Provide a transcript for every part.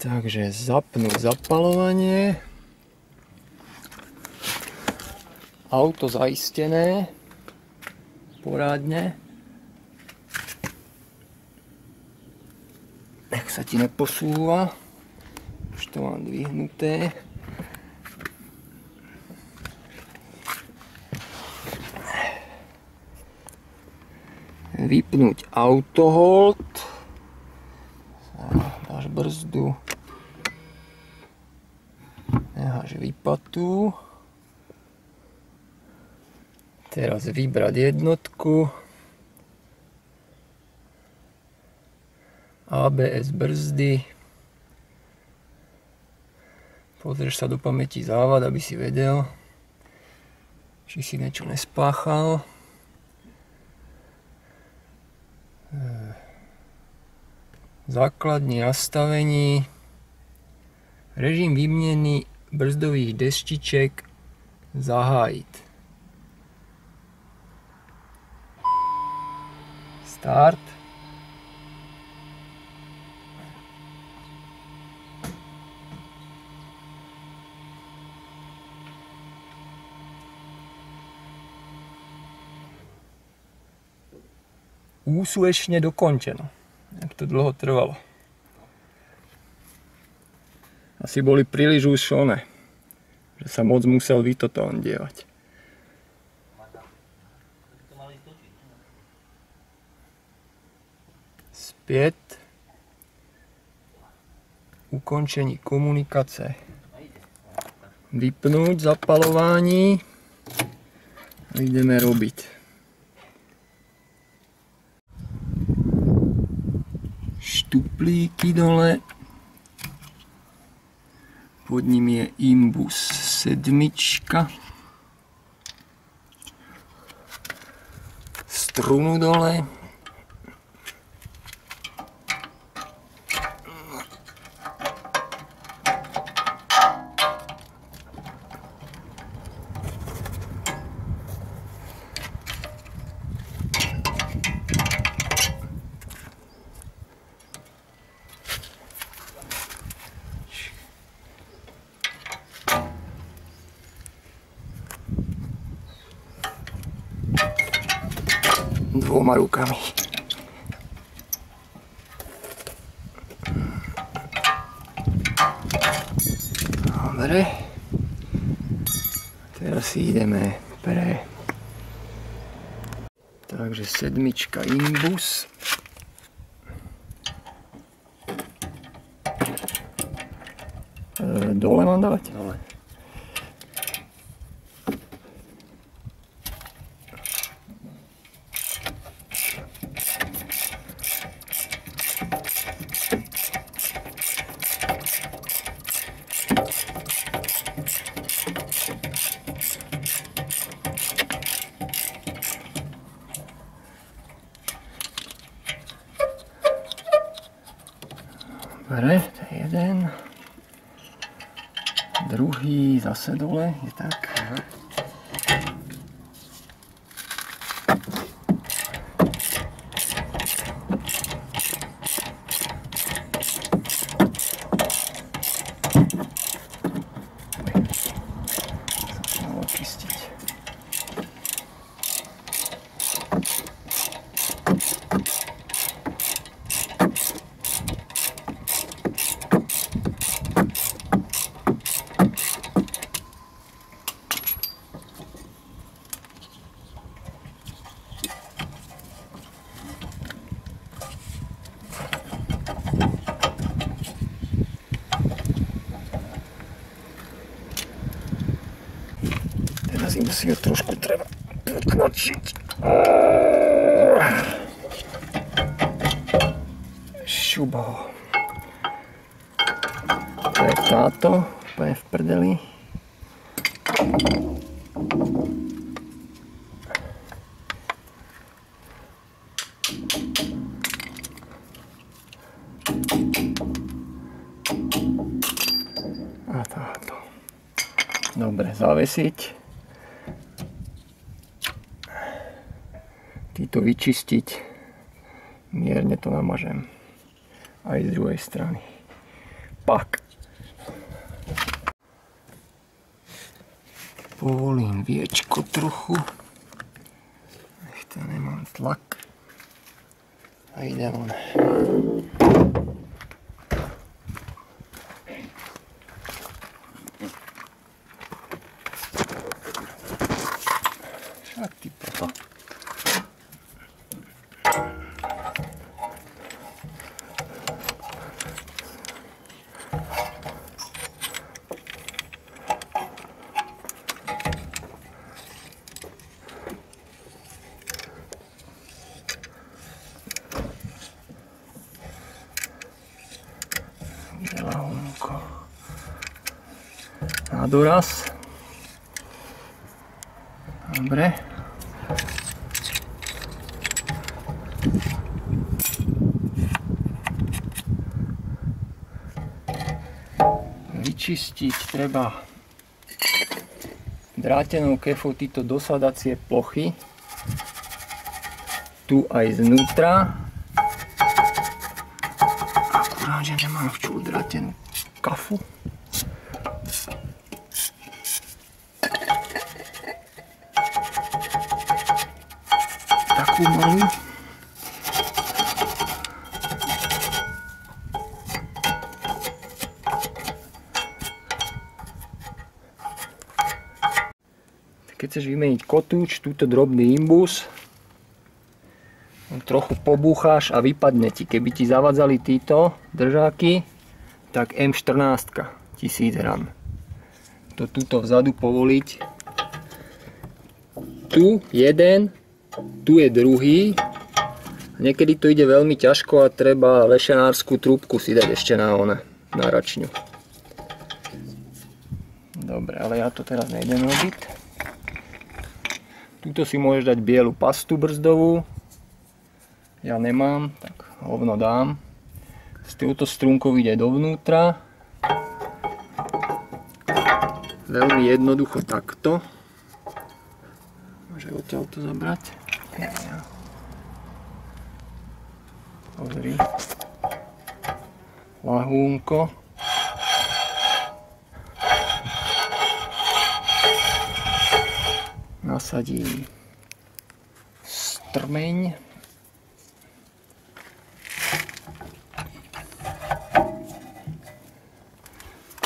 Takže zapnúť zapaľovanie. Auto zaistené. Porádne. Nech sa ti neposúva. Už to mám dvihnuté. Vypnúť autohold. Dáš brzdu. Necháš výpatu. Teraz vybrať jednotku. ABS brzdy. Pozrieš sa do pamäti závad, aby si vedel, či si niečo nespáchal. Základní nastavení. Režim výmeny brzdových deštiček zahájiť. Start. Úspešne dokončeno. Jak to dlho trvalo. Asi boli príliš úšlené, že sa moc musel vytotón dievať. Späť. Ukončení komunikace. Vypnúť zapaľovanie. Ideme robiť. Štuplíky dole. Pod ním je Imbus 7. Strunu dole. Dvoma rukami. Dobre. Teraz ideme pre... Takže 7. Imbus. Dole mám dávať? Dole. Dobre, to je jeden. Druhý zase dole, je tak. Si ho trošku treba potlačiť. Šubo. To je táto, úplne v prdeli. A táto. Dobre, zavesiť. Týto vyčistiť, mierne to namažem aj z druhej strany. pak. Povolím viečko trochu. Nech to nemám tlak. A ide von. Však ty papa. Na doraz. Dobre. Vyčistiť treba drátenou kefou títo dosadacie plochy. Tu aj znútra. Akurát, že nemám včul drátenú kafu. Takú malú. Keď chceš vymeniť kotúč, túto drobný imbus, trochu pobúcháš a vypadne ti. Keby ti zavadzali títo držáky, tak M14 1000 gram. To túto vzadu povoliť. Tu jeden, tu je druhý. Niekedy to ide veľmi ťažko a treba lešenárskú trúbku si dať ešte na račňu. Dobre, ale ja to teraz nejdem robiť. Tuto si môžeš dať bielu pastu brzdovú. Ja nemám, tak hovno dám. S touto strunkou ide dovnútra. Veľmi jednoducho takto. Môže odtiaľ to zabrať. Pozri. Lahúnko. Nasadím strmeň.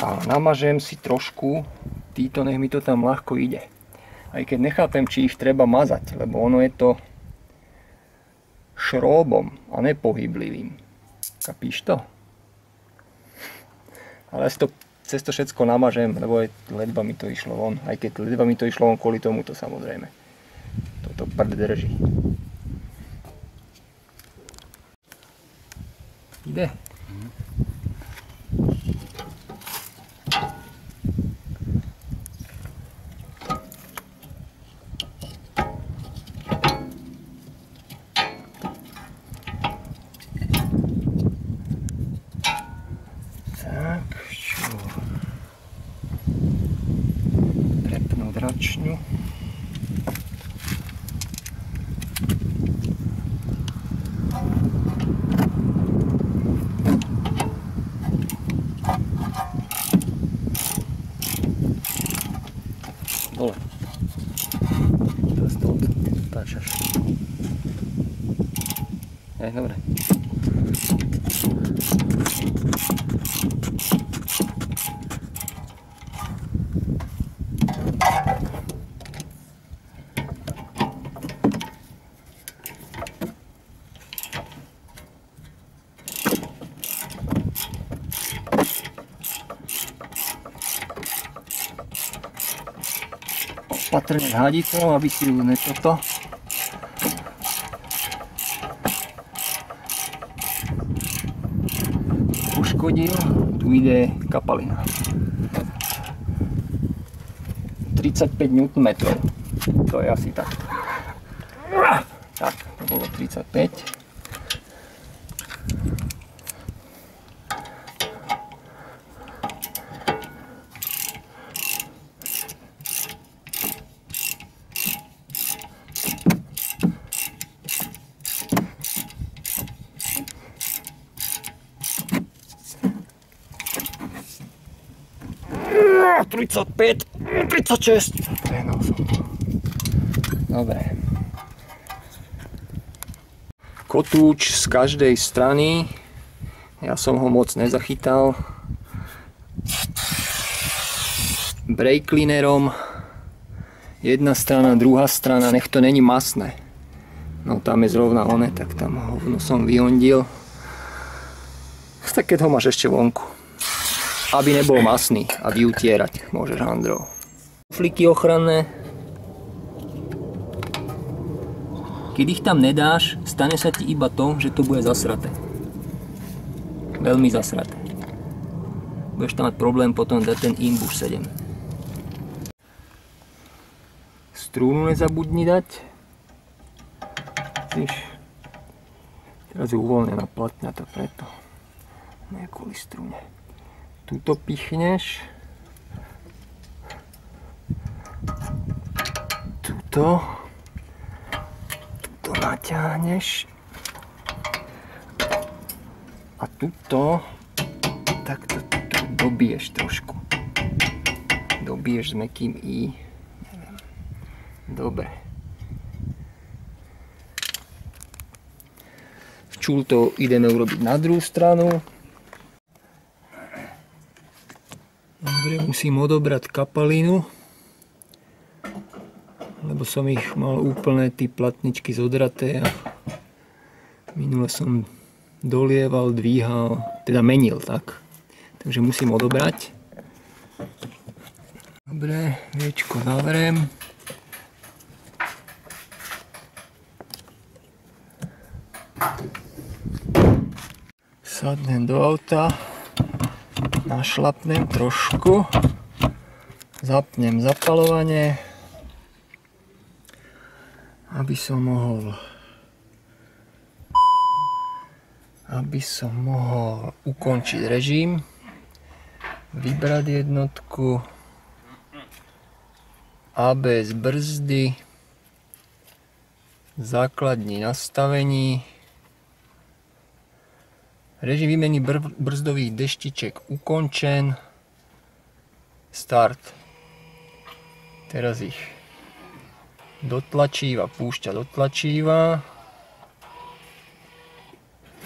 A namažem si trošku, títo nech mi to tam ľahko ide. Aj keď nechápem, či ich treba mazať, lebo ono je to šróbom a nepohyblivým. Kapíš to? Ale cez to všetko namažem, lebo ledva mi to išlo von. Aj keď ledva mi to išlo von kvôli tomuto samozrejme. Toto prd drží. Ide? Račňu. Dole. Teraz to otáčaš. Dobre. Opatrne s hadicou, aby si ju netoto. Uškodil. Tu ide kapalina. 35 Nm. To je asi tak. Tak, to bolo 35. 35, 36. Prehnal som to. Dobre. Kotúč z každej strany. Ja som ho moc nezachytal. Brake cleanerom. Jedna strana, druhá strana, nech to není masné. No tam je zrovna one, tak tam hovno som vyhondil. Tak keď ho máš ešte vonku. Aby nebol masný a vyutierať môžeš handrou. Fliky ochranné. Keď ich tam nedáš, stane sa ti iba to, že to bude zasraté. Veľmi zasraté. Budeš tam mať problém potom dať ten Imbus 7. Strúnu nezabudni dať. Víš, teraz je uvoľnená platňa, to preto. Nie kvôli strúne. Tuto pichneš. Tuto naťahneš. A tuto takto dobiješ trošku. Dobiješ s mäkkým I. Neviem. Dobre. Čúl to ideme urobiť na druhú stranu. Dobre, musím odobrať kapalinu, lebo som ich mal úplne tí platničky zodraté a minule som dolieval, dvíhal, teda menil tak. Takže musím odobrať. Dobre, viečko zavriem. Sadnem do auta. Našlapnem trošku, zapnem zapaľovanie, aby som mohol ukončiť režim, vybrať jednotku, ABS brzdy, základní nastavení, režim výmeny brzdových deštiček ukončen. Start. Teraz ich do tlačíva, púšťa do tlačíva.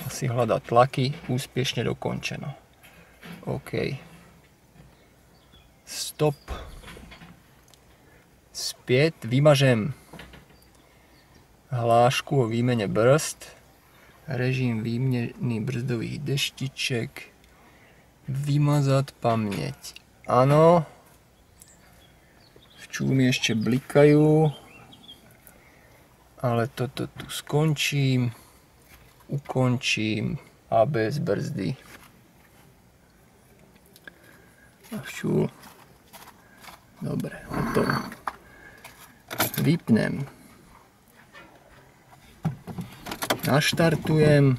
Asi hľadá tlaky, úspešne dokončeno. OK. Stop. Späť. Vymažem hlášku o výmene brzd. Režim výmeny brzdových deštiček. Vymazať pamäť. Áno. Čúmy ešte blikajú. Ale toto tu skončím. Ukončím ABS brzdy. A včul. Dobre, hotovo. Vypnem. Naštartujem.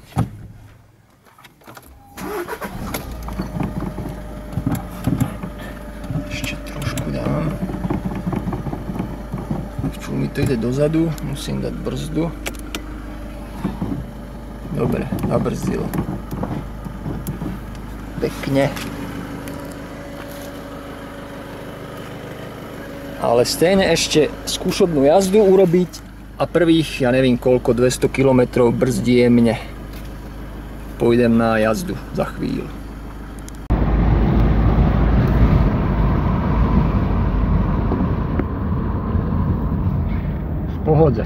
Ešte trošku dám. Čo mi to ide dozadu, musím dať brzdu. Dobre, nabrzdilo. Pekne. Ale stejne ešte skúšobnú jazdu urobiť. A prvých, ja neviem koľko, 200 km brzdí jemne. Pôjdem na jazdu za chvíľu. V pohode.